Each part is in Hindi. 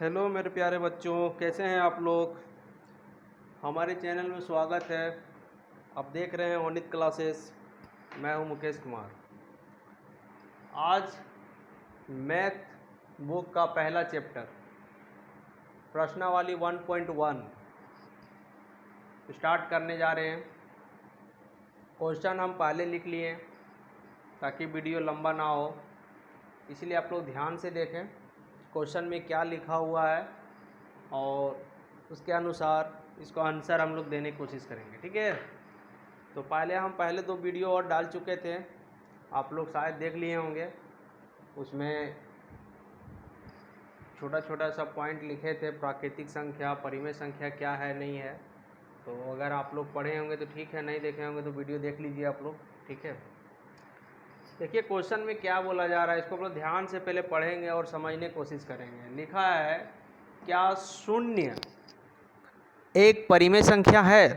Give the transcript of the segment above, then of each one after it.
हेलो मेरे प्यारे बच्चों, कैसे हैं आप लोग। हमारे चैनल में स्वागत है। आप देख रहे हैं ओनित क्लासेस। मैं हूं मुकेश कुमार। आज मैथ बुक का पहला चैप्टर प्रश्नावली 1.1 स्टार्ट करने जा रहे हैं। क्वेश्चन हम पहले लिख लिए ताकि वीडियो लंबा ना हो, इसलिए आप लोग ध्यान से देखें क्वेश्चन में क्या लिखा हुआ है और उसके अनुसार इसको आंसर हम लोग देने की कोशिश करेंगे। ठीक है, तो हम पहले 2 वीडियो और डाल चुके थे, आप लोग शायद देख लिए होंगे। उसमें छोटा छोटा सा पॉइंट लिखे थे, प्राकृतिक संख्या, परिमेय संख्या क्या है नहीं है। तो अगर आप लोग पढ़े होंगे तो ठीक है, नहीं देखे होंगे तो वीडियो देख लीजिए आप लोग। ठीक है, देखिए क्वेश्चन में क्या बोला जा रहा है, इसको आप लोग ध्यान से पहले पढ़ेंगे और समझने की कोशिश करेंगे। लिखा है, क्या शून्य एक परिमेय संख्या है?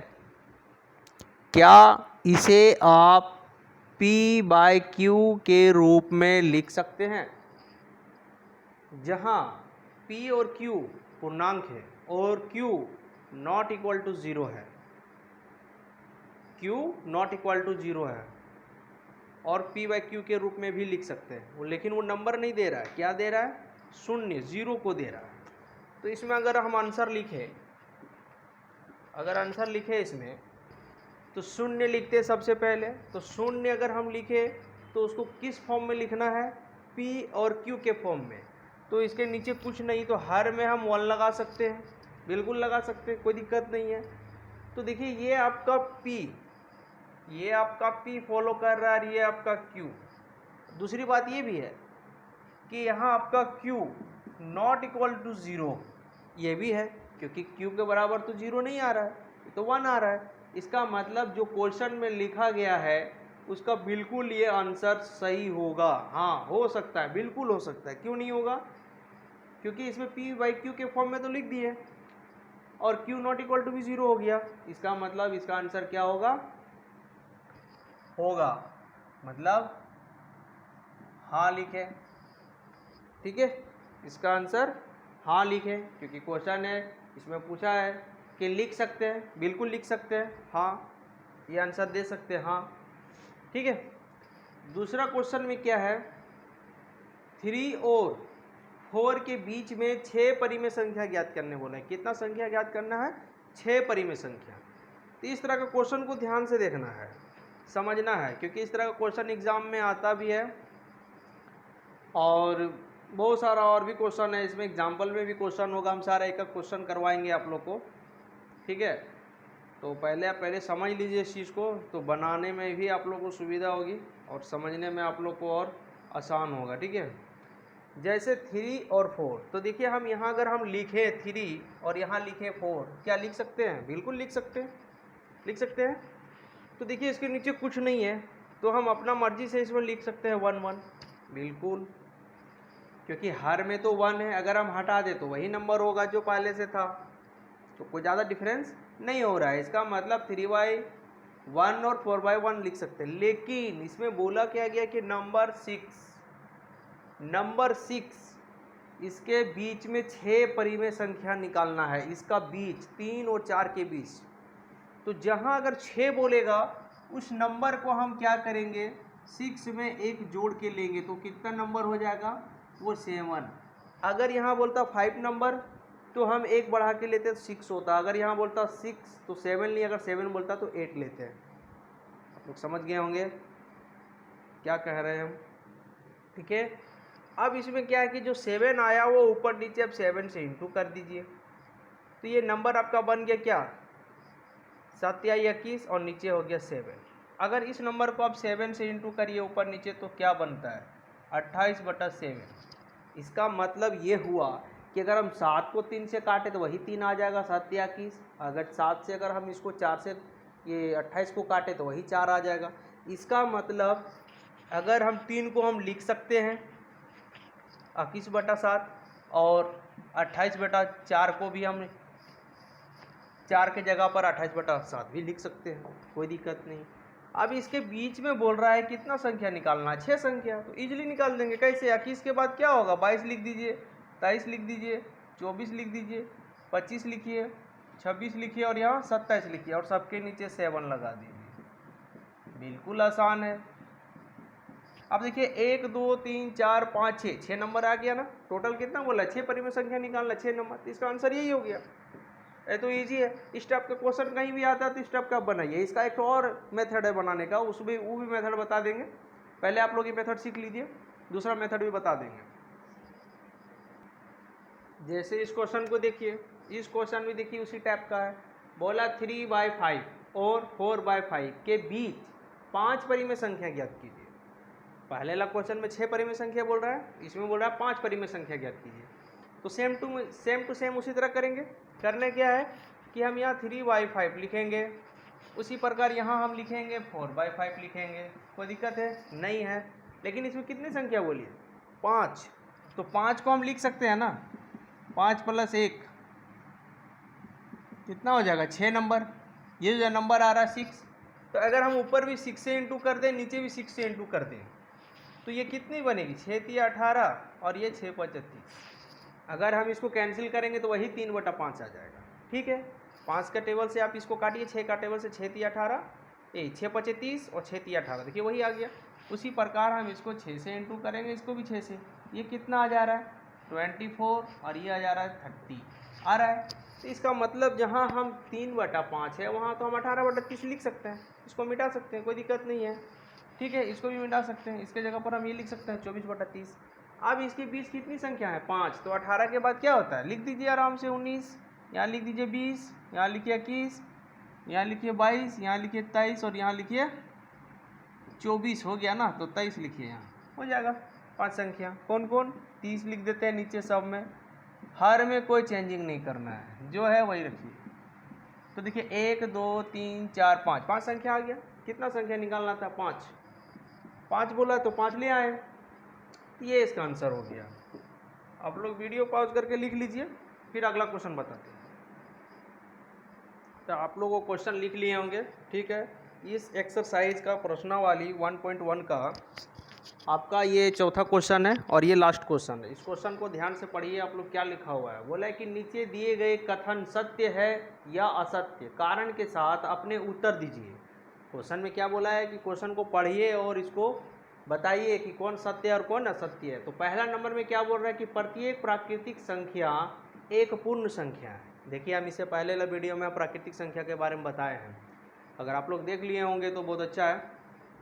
क्या इसे आप p/q के रूप में लिख सकते हैं, जहां p और q पूर्णांक है और q नॉट इक्वल टू 0 है। q नॉट इक्वल टू 0 है और p/q के रूप में भी लिख सकते हैं, लेकिन वो नंबर नहीं दे रहा है। क्या दे रहा है? शून्य, 0 को दे रहा है। तो इसमें अगर हम आंसर लिखें, इसमें तो शून्य लिखते हैं सबसे पहले। तो शून्य अगर हम लिखे तो उसको किस फॉर्म में लिखना है? p और q के फॉर्म में। तो इसके नीचे कुछ नहीं, तो हर में हम 1 लगा सकते हैं, बिल्कुल लगा सकते हैं, कोई दिक्कत नहीं है। तो देखिए ये आपका p फॉलो कर रहा है, ये आपका q। दूसरी बात ये भी है कि यहाँ आपका q नॉट इक्वल टू 0, ये भी है, क्योंकि q के बराबर तो 0 नहीं आ रहा है, तो 1 आ रहा है। इसका मतलब जो क्वेश्चन में लिखा गया है उसका बिल्कुल ये आंसर सही होगा। हाँ, हो सकता है, बिल्कुल हो सकता है। क्यों नहीं होगा? क्योंकि इसमें p/q के फॉर्म में तो लिख दिए और q नॉट इक्वल टू भी 0 हो गया। इसका मतलब इसका आंसर क्या होगा? मतलब हाँ लिखे। ठीक है, इसका आंसर हाँ लिखे, क्योंकि क्वेश्चन है, इसमें पूछा है कि लिख सकते हैं, बिल्कुल लिख सकते हैं, हाँ ये आंसर दे सकते हैं, हाँ। ठीक है, दूसरा क्वेश्चन में क्या है, 3 और 4 के बीच में 6 परिमेय संख्या ज्ञात करने बोला है। कितना संख्या ज्ञात करना है? 6 परिमेय संख्या। तो इस तरह का क्वेश्चन को ध्यान से देखना है, समझना है, क्योंकि इस तरह का क्वेश्चन एग्जाम में आता भी है और बहुत सारा और भी क्वेश्चन है। इसमें एग्जाम्पल में भी क्वेश्चन होगा, हम सारा एक एक क्वेश्चन करवाएंगे आप लोग को। ठीक है, तो पहले समझ लीजिए इस चीज़ को, तो बनाने में भी आप लोग को सुविधा होगी और समझने में आप लोग को और आसान होगा। ठीक है, जैसे 3 और 4, तो देखिए हम यहाँ अगर हम लिखें 3 और यहाँ लिखें 4, क्या लिख सकते हैं? बिल्कुल लिख सकते हैं। तो देखिए इसके नीचे कुछ नहीं है, तो हम अपना मर्जी से इसमें लिख सकते हैं 1 1, बिल्कुल, क्योंकि हर में तो 1 है। अगर हम हटा दे तो वही नंबर होगा जो पहले से था, तो कोई ज़्यादा डिफरेंस नहीं हो रहा है। इसका मतलब 3/1 और 4/1 लिख सकते हैं। लेकिन इसमें बोला क्या गया कि नंबर 6 इसके बीच में 6 परिमेय संख्या निकालना है, इसका बीच 3 और 4 के बीच। तो जहां अगर 6 बोलेगा उस नंबर को हम क्या करेंगे? 6 में एक जोड़ के लेंगे, तो कितना नंबर हो जाएगा? वो 7। अगर यहाँ बोलता 5 नंबर तो हम एक बढ़ा के लेते तो 6 होता। अगर यहाँ बोलता 6 तो 7 नहीं, अगर 7 बोलता तो 8 लेते हैं। आप लोग समझ गए होंगे क्या कह रहे हैं हम। ठीक है, अब इसमें क्या है कि जो 7 आया वो ऊपर नीचे अब 7 से इंटू कर दीजिए, तो ये नंबर आपका बन गया क्या? 7 या 21 और नीचे हो गया 7। अगर इस नंबर को आप 7 से इंटू करिए ऊपर नीचे तो क्या बनता है? 28/7। इसका मतलब ये हुआ कि अगर हम 7 को 3 से काटे तो वही 3 आ जाएगा, 7 या 21। अगर 7 से अगर हम इसको 4 से ये 28 को काटे तो वही 4 आ जाएगा। इसका मतलब अगर हम 3 को हम लिख सकते हैं 21/7 और 28/4 को भी हम 4 के जगह पर 28/7 भी लिख सकते हैं, कोई दिक्कत नहीं। अब इसके बीच में बोल रहा है कितना संख्या निकालना है? 6 संख्या। तो इजीली निकाल देंगे। कैसे? 21 के बाद क्या होगा? 22 लिख दीजिए, 23 लिख दीजिए, 24 लिख दीजिए, 25 लिखिए, 26 लिखिए और यहाँ 27 लिखिए और सबके नीचे 7 लगा दीजिए। बिल्कुल आसान है। अब देखिए 1 2 3 4 5 6 नंबर आ गया ना। टोटल कितना बोला, 6 परिमेय संख्या निकालना, 6 नंबर। तो इसका आंसर यही हो गया। ये तो इजी है। इस टाइप का क्वेश्चन कहीं भी आता है तो इस टाइप का बनाइए। इसका एक और मेथड है बनाने का, उसमें वो भी मेथड बता देंगे। पहले आप लोग ये मेथड सीख लीजिए, दूसरा मेथड भी बता देंगे। जैसे इस क्वेश्चन को देखिए, इस क्वेश्चन में देखिए उसी टाइप का है। बोला 3/5 और 4/5 के बीच 5 परिमेय संख्या ज्ञात कीजिए। पहले वाला क्वेश्चन में 6 परिमेय संख्या बोल रहा है, इसमें बोल रहा है 5 परिमेय संख्या ज्ञात कीजिए। तो सेम टू सेम उसी तरह करेंगे। करने क्या है कि हम यहाँ 3/5 लिखेंगे, उसी प्रकार यहाँ हम लिखेंगे 4/5 लिखेंगे। कोई दिक्कत है? नहीं है। लेकिन इसमें कितनी संख्या बोलिए? 5। तो 5 को हम लिख सकते हैं ना, 5 + 1 कितना हो जाएगा? 6 नंबर। ये जो नंबर आ रहा है 6, तो अगर हम ऊपर भी 6 से इंटू कर दें, नीचे भी 6 से इंटू कर दें, तो ये कितनी बनेगी? 6 × 18 और ये 6 × 35। अगर हम इसको कैंसिल करेंगे तो वही 3/5 आ जाएगा। ठीक है, 5 का टेबल से आप इसको काटिए, 6 का टेबल से 6 × 18, 6 × 35 और 6 × 18, देखिए वही आ गया। उसी प्रकार हम इसको 6 से इंटू करेंगे, इसको भी 6 से। ये कितना आ जा रहा है? 24 और ये आ जा रहा है 30 आ रहा है। तो इसका मतलब जहाँ हम 3/5 है वहाँ तो हम 18/30 लिख सकते हैं, इसको मिटा सकते हैं, कोई दिक्कत नहीं है। ठीक है, इसको भी मिटा सकते हैं। इसके जगह पर हम ये लिख सकते हैं 24/30। अब इसके बीच कितनी संख्या है? 5। तो 18 के बाद क्या होता है? लिख दीजिए आराम से 19, यहाँ लिख दीजिए 20, यहाँ लिखिए 21, यहाँ लिखिए 22, यहाँ लिखिए 23 और यहाँ लिखिए 24। हो गया ना? तो 23 लिखिए, यहाँ हो जाएगा 5 संख्या। कौन कौन? 30 लिख देते हैं नीचे सब में, हर में कोई चेंजिंग नहीं करना है, जो है वही रखिए। तो देखिए 1 2 3 4 5, 5 संख्या आ गया। कितना संख्या निकालना था? 5। 5 बोला तो 5 ले आए, ये इसका आंसर हो गया। आप लोग वीडियो पॉज करके लिख लीजिए, फिर अगला क्वेश्चन बताते हैं। तो आप लोगों को क्वेश्चन लिख लिए होंगे, ठीक है। इस एक्सरसाइज का प्रश्नावली 1.1 का आपका ये चौथा क्वेश्चन है और ये लास्ट क्वेश्चन है। इस क्वेश्चन को ध्यान से पढ़िए, आप लोग क्या लिखा हुआ है। बोला है कि नीचे दिए गए कथन सत्य है या असत्य, कारण के साथ अपने उत्तर दीजिए। क्वेश्चन में क्या बोला है कि क्वेश्चन को पढ़िए और इसको बताइए कि कौन सत्य है और कौन असत्य है। तो पहला नंबर में क्या बोल रहा है कि प्रत्येक प्राकृतिक संख्या एक पूर्ण संख्या है। देखिए हम इससे पहले वाला वीडियो में प्राकृतिक संख्या के बारे में बताए हैं, अगर आप लोग देख लिए होंगे तो बहुत अच्छा है,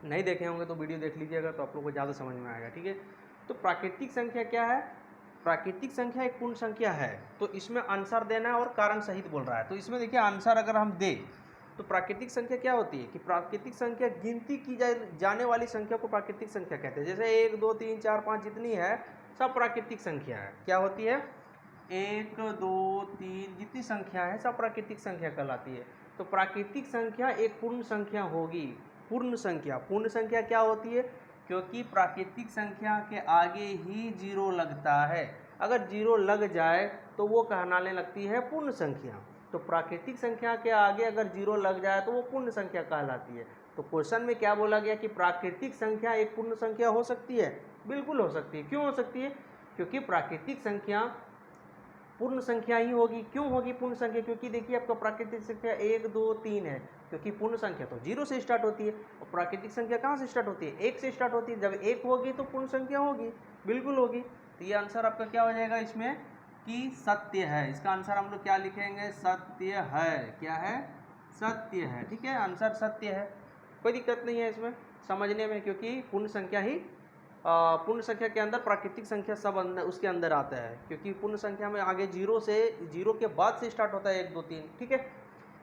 नहीं देखे होंगे तो वीडियो देख लीजिएगा, तो आप लोग को ज़्यादा समझ में आएगा। ठीक है, तो प्राकृतिक संख्या क्या है? प्राकृतिक संख्या एक पूर्ण संख्या है। तो इसमें आंसर देना है और कारण सहित बोल रहा है। तो इसमें देखिए आंसर अगर हम दें तो प्राकृतिक संख्या क्या होती है कि प्राकृतिक संख्या गिनती की जाने वाली संख्या को प्राकृतिक संख्या कहते हैं। जैसे 1 2 3 4 5 जितनी है सब प्राकृतिक संख्या है। क्या होती है? 1 2 3 जितनी संख्या है सब प्राकृतिक संख्या कहलाती है। तो प्राकृतिक संख्या एक पूर्ण संख्या होगी। पूर्ण संख्या क्या होती है? क्योंकि प्राकृतिक संख्या के आगे ही 0 लगता है। अगर 0 लग जाए तो वो कहलाने लगती है पूर्ण संख्या। तो प्राकृतिक संख्या के आगे अगर 0 लग जाए तो वो पूर्ण संख्या कहलाती है। तो क्वेश्चन में क्या बोला गया कि प्राकृतिक संख्या एक पूर्ण संख्या हो सकती है? बिल्कुल हो सकती है। क्यों हो सकती है? क्योंकि प्राकृतिक संख्या पूर्ण संख्या ही होगी। क्यों होगी पूर्ण संख्या? क्योंकि देखिए आपका प्राकृतिक संख्या 1 2 3 है, क्योंकि पूर्ण संख्या तो 0 से स्टार्ट होती है और प्राकृतिक संख्या कहाँ से स्टार्ट होती है? 1 से स्टार्ट होती है। जब 1 होगी तो पूर्ण संख्या होगी, बिल्कुल होगी। तो ये आंसर आपका क्या हो जाएगा इसमें कि सत्य है। इसका आंसर हम लोग क्या लिखेंगे? सत्य है। क्या है? सत्य है। ठीक है, आंसर सत्य है, कोई दिक्कत नहीं है इसमें समझने में, क्योंकि पूर्ण संख्या ही पूर्ण संख्या के अंदर प्राकृतिक संख्या सब अंदर उसके अंदर आता है, क्योंकि पूर्ण संख्या में आगे 0 के बाद से स्टार्ट होता है 1 2 3। ठीक है,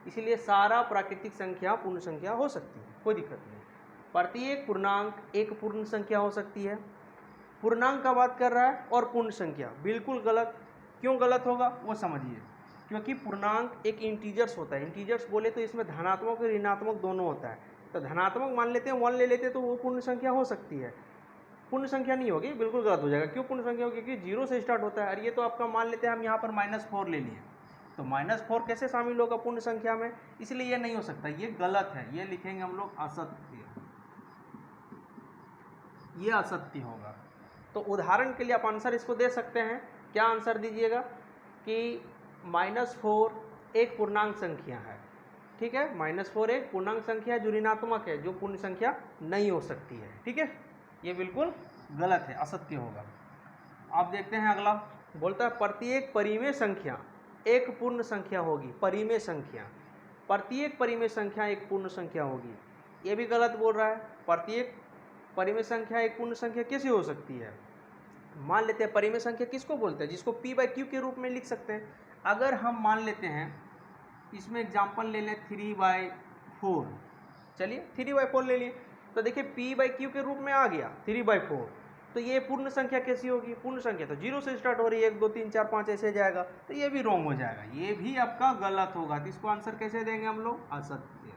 इसीलिए सारा प्राकृतिक संख्या पूर्ण संख्या हो सकती है, कोई दिक्कत नहीं। प्रत्येक पूर्णांक एक पूर्ण संख्या हो सकती है। पूर्णांक का बात कर रहा है और पूर्ण संख्या, बिल्कुल गलत। क्यों गलत होगा वो समझिए। क्योंकि पूर्णांक एक इंटीजर्स होता है। इंटीजर्स बोले तो इसमें धनात्मक और ऋणात्मक दोनों होता है। तो धनात्मक मान लेते हैं, 1 ले लेते हैं, तो वो पूर्ण संख्या हो सकती है। पूर्ण संख्या नहीं होगी, बिल्कुल गलत हो जाएगा। क्यों पूर्ण संख्या होगी? क्योंकि 0 से स्टार्ट होता है। और ये तो आपका मान लेते हैं हम यहाँ पर -4 ले लिए, तो -4 कैसे शामिल होगा पूर्ण संख्या में? इसलिए ये नहीं हो सकता, ये गलत है। ये लिखेंगे हम लोग असत्य, ये असत्य होगा। तो उदाहरण के लिए आप आंसर इसको दे सकते हैं। क्या आंसर दीजिएगा? कि -4 एक पूर्णांक संख्या है, ठीक है। -4 एक पूर्णांक संख्या है जो ऋणात्मक है, जो पूर्ण संख्या नहीं हो सकती है, ठीक है। ये बिल्कुल गलत है, असत्य होगा। आप देखते हैं अगला, बोलता है प्रत्येक परिमेय संख्या एक पूर्ण संख्या होगी। परिमेय संख्या, प्रत्येक परिमेय संख्या एक पूर्ण संख्या होगी, ये भी गलत बोल रहा है। प्रत्येक परिमेय संख्या एक पूर्ण संख्या कैसे हो सकती है? मान लेते हैं परिमेय संख्या किसको बोलते हैं? जिसको p/q के रूप में लिख सकते हैं। अगर हम मान लेते हैं, इसमें एग्जाम्पल ले लें 3/4, चलिए 3/4 ले लिए, तो देखिए p/q के रूप में आ गया 3/4, तो ये पूर्ण संख्या कैसी होगी? पूर्ण संख्या तो 0 से स्टार्ट हो रही है, 1 2 3 4 5 ऐसे जाएगा, तो ये भी रॉन्ग हो जाएगा, ये भी आपका गलत होगा। तो इसको आंसर कैसे देंगे हम लोग? असत्य,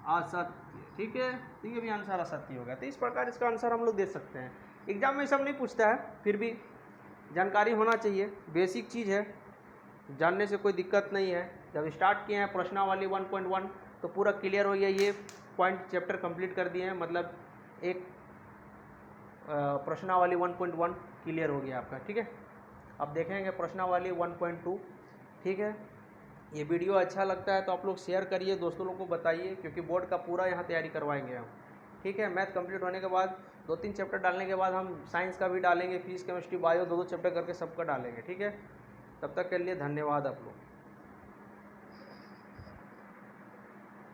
असत्य, ठीक है। तो ये भी आंसर असत्य होगा। तो इस प्रकार इसका आंसर हम लोग दे सकते हैं। एग्जाम में सब नहीं पूछता है, फिर भी जानकारी होना चाहिए, बेसिक चीज़ है, जानने से कोई दिक्कत नहीं है। जब स्टार्ट किए हैं प्रश्नावली 1.1 तो पूरा क्लियर हो गया, ये पॉइंट चैप्टर कंप्लीट कर दिए हैं, मतलब एक प्रश्नावली 1.1 क्लियर हो गया आपका, ठीक है। अब देखेंगे प्रश्नावली 1.2, ठीक है। ये वीडियो अच्छा लगता है तो आप लोग शेयर करिए, दोस्तों लोग को बताइए, क्योंकि बोर्ड का पूरा यहाँ तैयारी करवाएंगे हम, ठीक है। मैथ कंप्लीट होने के बाद 2-3 चैप्टर डालने के बाद हम साइंस का भी डालेंगे, फिजिक्स केमिस्ट्री बायो 2-2 चैप्टर करके सबका डालेंगे, ठीक है। तब तक के लिए धन्यवाद आप लोग।